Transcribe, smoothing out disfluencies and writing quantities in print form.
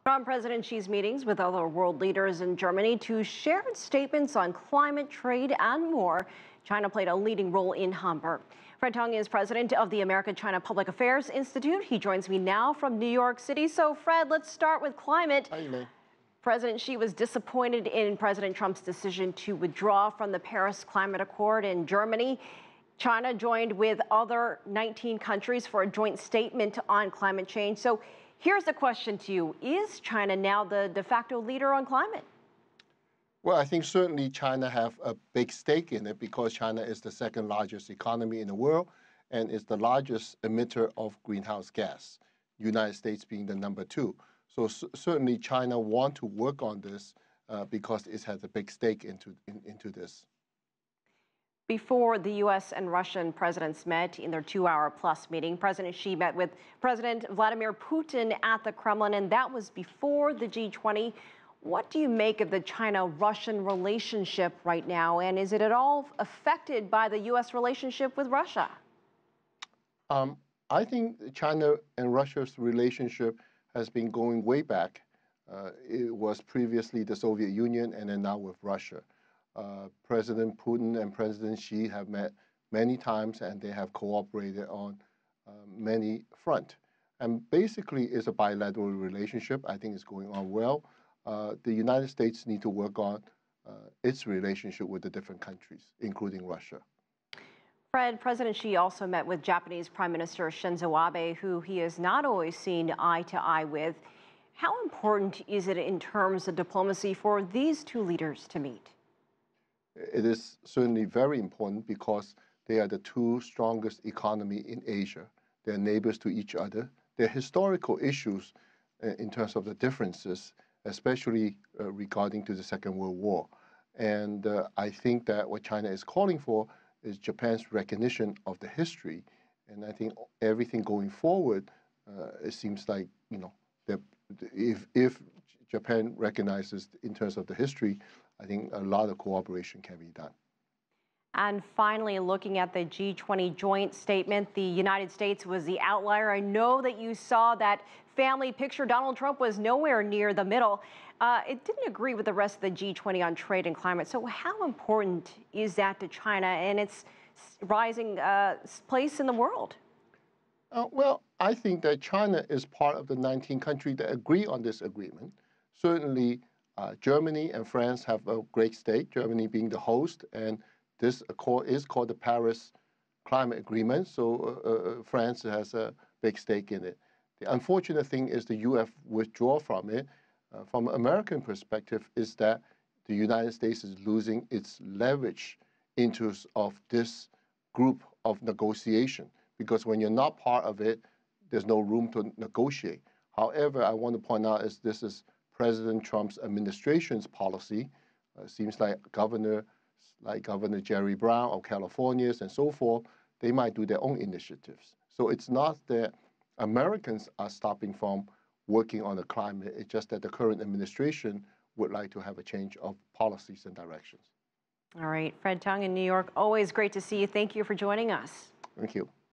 From President Xi's meetings with other world leaders in Germany to shared statements on climate, trade, and more, China played a leading role in Hamburg. Fred Tang is president of the America-China Public Affairs Institute. He joins me now from New York City. So, Fred, let's start with climate. Hi, Elaine. President Xi was disappointed in President Trump's decision to withdraw from the Paris Climate Accord in Germany. China joined with other 19 countries for a joint statement on climate change. So here's the question to you. Is China now the de facto leader on climate? Well, I think certainly China have a big stake in it because China is the second largest economy in the world and is the largest emitter of greenhouse gas, United States being the number two. So certainly China want to work on this because it has a big stake into this. Before the U.S. and Russian presidents met in their 2-hour-plus meeting, President Xi met with President Vladimir Putin at the Kremlin, and that was before the G-20. What do you make of the China-Russian relationship right now, and is it at all affected by the U.S. relationship with Russia? I think China and Russia's relationship has been going way back. It was previously the Soviet Union and then now with Russia. President Putin and President Xi have met many times and they have cooperated on many fronts. And basically it's a bilateral relationship. I think it's going on well. The United States need to work on its relationship with the different countries, including Russia. Fred, President Xi also met with Japanese Prime Minister Shinzo Abe, who he has not always seen eye to eye with. How important is it in terms of diplomacy for these two leaders to meet? It is certainly very important because they are the two strongest economies in Asia. They're neighbors to each other. There are historical issues in terms of the differences, especially regarding to the Second World War. And I think that what China is calling for is Japan's recognition of the history. And I think everything going forward, it seems like, you know, that if Japan recognizes in terms of the history, I think a lot of cooperation can be done. And finally, looking at the G-20 joint statement, the United States was the outlier. I know that you saw that family picture. Donald Trump was nowhere near the middle. It didn't agree with the rest of the G-20 on trade and climate. So how important is that to China and its rising place in the world? Well, I think that China is part of the 19 countries that agree on this agreement. Certainly, Germany and France have a great stake, Germany being the host, and this accord is called the Paris Climate Agreement, so France has a big stake in it. The unfortunate thing is the U.S. withdraw from it. From an American perspective, is that the United States is losing its leverage into of this group of negotiation, because when you're not part of it, there's no room to negotiate. However, I want to point out is this is President Trump's administration's policy. Seems like Governor Jerry Brown of California and so forth, they might do their own initiatives. So it's not that Americans are stopping from working on the climate. It's just that the current administration would like to have a change of policies and directions. All right, Fred Tang in New York, always great to see you. Thank you for joining us. Thank you.